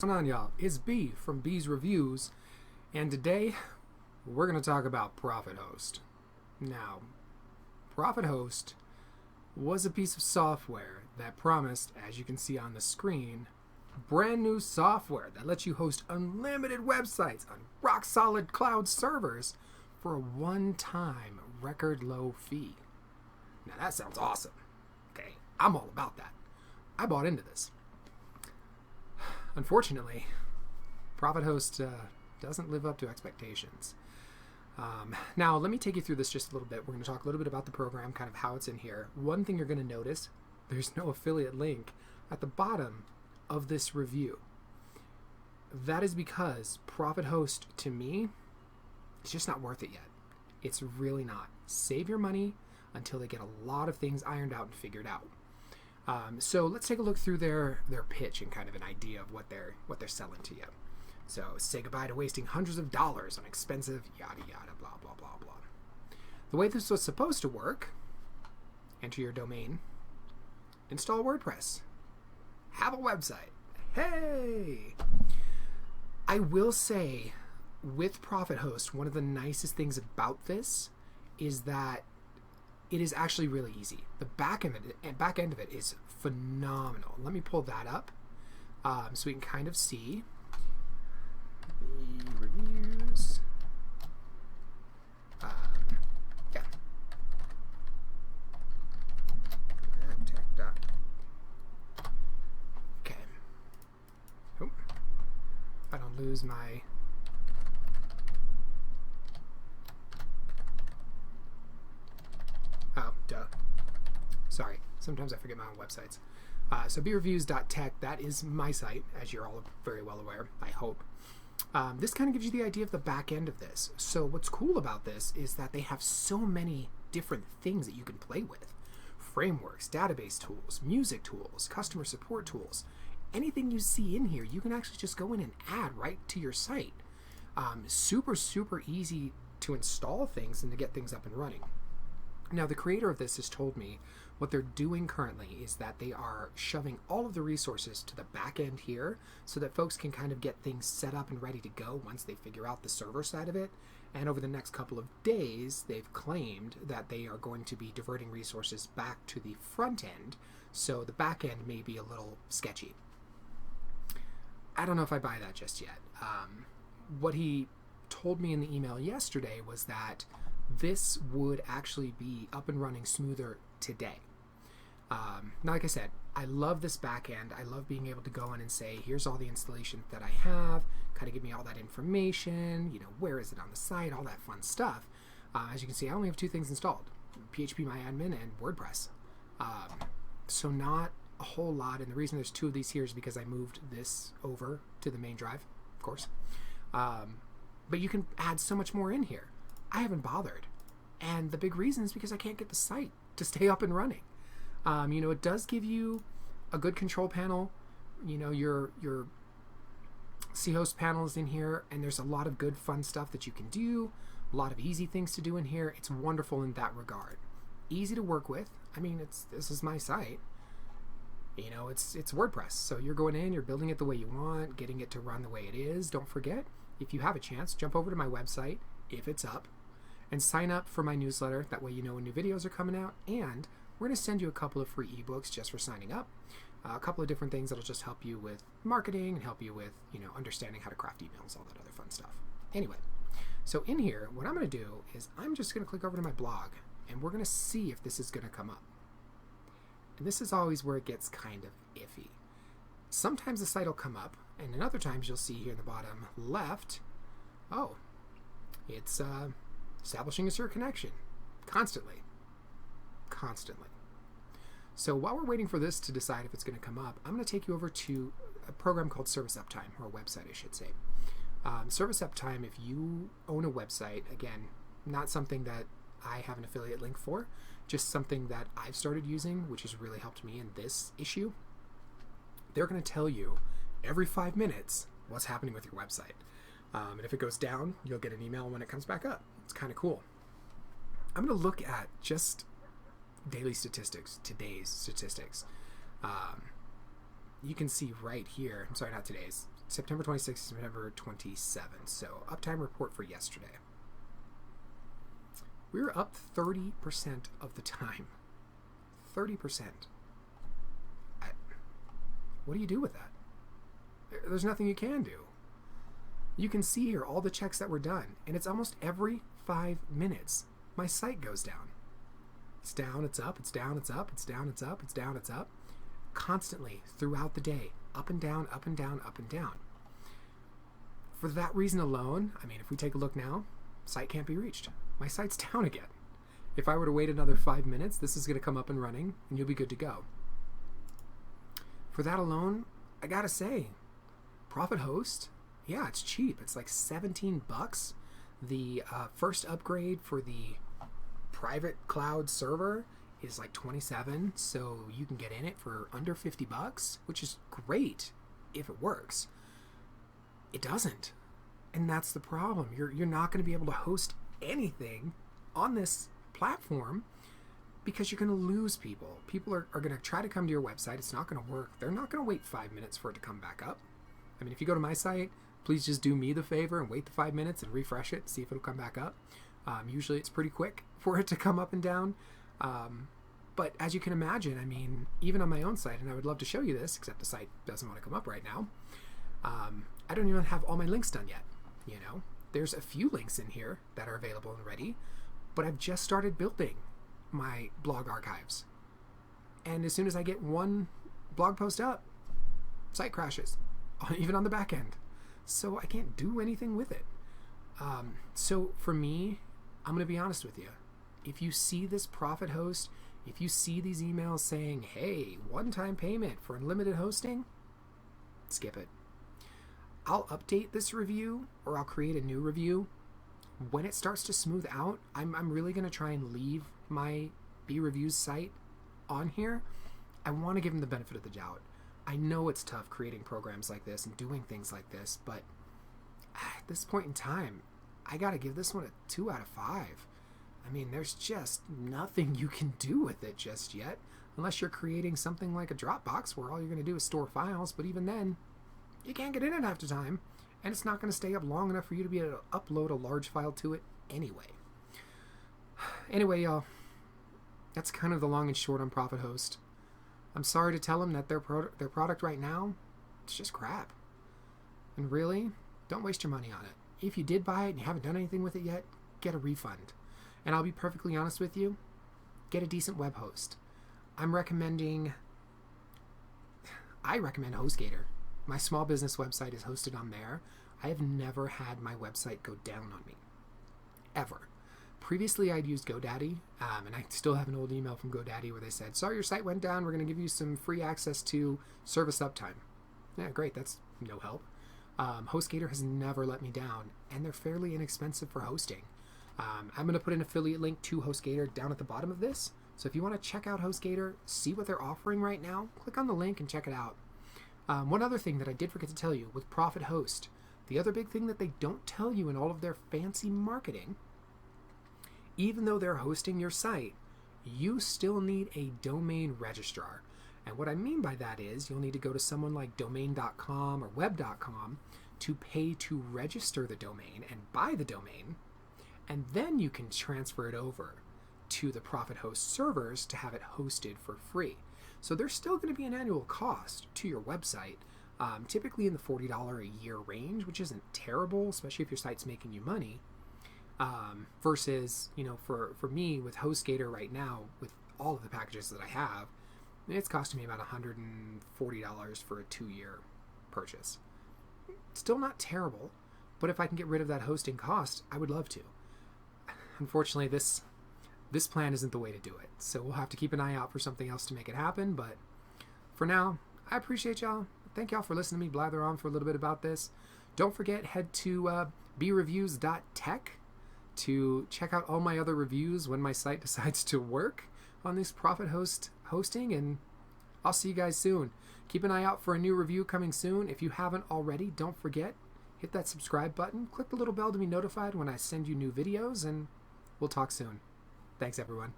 What's going on, y'all? It's B from B's Reviews, and today we're going to talk about ProfitHost. Now, ProfitHost was a piece of software that promised, as you can see on the screen, brand new software that lets you host unlimited websites on rock-solid cloud servers for a one-time record low fee. Now that sounds awesome. Okay, I'm all about that. I bought into this. Unfortunately, ProfitHost doesn't live up to expectations. Now, let me take you through this just a little bit. We're going to talk a little bit about the program, kind of how it's in here. One thing you're going to notice, there's no affiliate link at the bottom of this review. That is because ProfitHost, to me, is just not worth it yet. It's really not. Save your money until they get a lot of things ironed out and figured out. So let's take a look through their pitch and kind of an idea of what they're selling to you. So say goodbye to wasting hundreds of dollars on expensive yada yada blah blah blah blah. The way this was supposed to work: enter your domain, install WordPress, have a website. Hey! I will say, with ProfitHost, one of the nicest things about this is that it is actually really easy. The back end of it is phenomenal. Let me pull that up so we can kind of see the reviews. Yeah. Okay. Oh, I don't lose my... Oh, duh. Sorry. Sometimes I forget my own websites. So breviews.tech, that is my site, as you're all very well aware, I hope. This kind of gives you the idea of the back end of this. So what's cool about this is that they have so many different things that you can play with. Frameworks, database tools, music tools, customer support tools. Anything you see in here, you can actually just go in and add right to your site. Super, super easy to install things and to get things up and running. Now, the creator of this has told me what they're doing currently is that they are shoving all of the resources to the back end here so that folks can kind of get things set up and ready to go once they figure out the server side of it. And over the next couple of days, they've claimed that they are going to be diverting resources back to the front end, so the back end may be a little sketchy. I don't know if I buy that just yet. What he told me in the email yesterday was that this would actually be up and running smoother today. Now, like I said, I love this back end. I love being able to go in and say, here's all the installation that I have, kind of give me all that information, where is it on the site, all that fun stuff. As you can see, I only have two things installed, PHPMyAdmin and WordPress. So not a whole lot, and the reason there's two of these here is because I moved this over to the main drive, of course. But you can add so much more in here. I haven't bothered, and the big reason is because I can't get the site to stay up and running. It does give you a good control panel. Your C-host panel is in here, and there's a lot of good fun stuff that you can do, a lot of easy things to do in here. It's wonderful in that regard. Easy to work with. I mean, this is my site. It's WordPress, so you're going in, you're building it the way you want, getting it to run the way it is. Don't forget, if you have a chance, jump over to my website, if it's up, and sign up for my newsletter. That way you know when new videos are coming out, and we're going to send you a couple of free ebooks just for signing up. A couple of different things that'll just help you with marketing and help you with, understanding how to craft emails, all that other fun stuff. Anyway, so in here, what I'm going to do is I'm just going to click over to my blog, and we're going to see if this is going to come up. And this is always where it gets kind of iffy. Sometimes the site will come up, and then other times you'll see here in the bottom left, oh, it's establishing a secure connection constantly. So while we're waiting for this to decide if it's going to come up, I'm going to take you over to a program called Service Uptime, or a website, I should say. Service Uptime, if you own a website, again, not something that I have an affiliate link for, just something that I've started using, which has really helped me in this issue. They're going to tell you every 5 minutes what's happening with your website. And if it goes down, you'll get an email when it comes back up. It's kind of cool. I'm going to look at just daily statistics, today's statistics. You can see right here, I'm sorry, not today's, September 26th, September 27th. So uptime report for yesterday. We were up 30% of the time. 30%. What do you do with that? There's nothing you can do. You can see here all the checks that were done, and it's almost every 5 minutes my site goes down. It's down, it's up, it's down, it's up, it's down, it's up, it's down, it's up. Constantly throughout the day. Up and down, up and down, up and down. For that reason alone, I mean, if we take a look now, site can't be reached. My site's down again. If I were to wait another 5 minutes, this is going to come up and running, and you'll be good to go. For that alone, I gotta say, ProfitHost, yeah, it's cheap. It's like $17. The first upgrade for the private cloud server is like $27, so you can get in it for under $50, which is great if it works. It doesn't, and that's the problem. You're not going to be able to host anything on this platform because you're going to lose people. People are going to try to come to your website. It's not going to work. They're not going to wait 5 minutes for it to come back up. I mean, if you go to my site, please just do me the favor and wait the 5 minutes and refresh it, see if it'll come back up. Usually it's pretty quick for it to come up and down. But as you can imagine, I mean, even on my own site, and I would love to show you this, except the site doesn't want to come up right now. I don't even have all my links done yet. You know, there's a few links in here that are available and ready, but I've just started building my blog archives. And as soon as I get one blog post up, site crashes, even on the back end. So I can't do anything with it. So for me, I'm going to be honest with you. If you see this ProfitHost, if you see these emails saying, hey, one-time payment for unlimited hosting, skip it. I'll update this review, or I'll create a new review. When it starts to smooth out, I'm really going to try and leave my B-Reviews site on here. I want to give them the benefit of the doubt. I know it's tough creating programs like this and doing things like this, but at this point in time, I got to give this one a 2 out of 5. I mean, there's just nothing you can do with it just yet, unless you're creating something like a Dropbox where all you're going to do is store files, but even then, you can't get in it half the time, and it's not going to stay up long enough for you to be able to upload a large file to it anyway. Anyway, y'all, that's kind of the long and short on ProfitHost. I'm sorry to tell them that their product right now, it's just crap. And really, don't waste your money on it. If you did buy it and you haven't done anything with it yet, get a refund. And I'll be perfectly honest with you, get a decent web host. I recommend HostGator. My small business website is hosted on there. I have never had my website go down on me. Ever. Previously, I'd used GoDaddy, and I still have an old email from GoDaddy where they said, sorry, your site went down. We're going to give you some free access to service uptime. Yeah, great. That's no help. HostGator has never let me down, and they're fairly inexpensive for hosting. I'm going to put an affiliate link to HostGator down at the bottom of this. So if you want to check out HostGator, see what they're offering right now, click on the link and check it out. One other thing that I did forget to tell you with ProfitHost, the other big thing that they don't tell you in all of their fancy marketing, even though they're hosting your site, you still need a domain registrar. And what I mean by that is you'll need to go to someone like domain.com or web.com to pay to register the domain and buy the domain, and then you can transfer it over to the ProfitHost servers to have it hosted for free. So there's still going to be an annual cost to your website, typically in the $40 a year range, which isn't terrible, especially if your site's making you money. Versus, you know, for me with HostGator right now, with all of the packages that I have, it's costing me about $140 for a 2-year purchase. Still not terrible, but if I can get rid of that hosting cost, I would love to. Unfortunately, this plan isn't the way to do it, so we'll have to keep an eye out for something else to make it happen, but for now, I appreciate y'all. Thank y'all for listening to me blather on for a little bit about this. Don't forget, head to breviews.tech to check out all my other reviews when my site decides to work on this ProfitHost hosting, and I'll see you guys soon. Keep an eye out for a new review coming soon. If you haven't already, don't forget, hit that subscribe button, click the little bell to be notified when I send you new videos, and we'll talk soon. Thanks, everyone.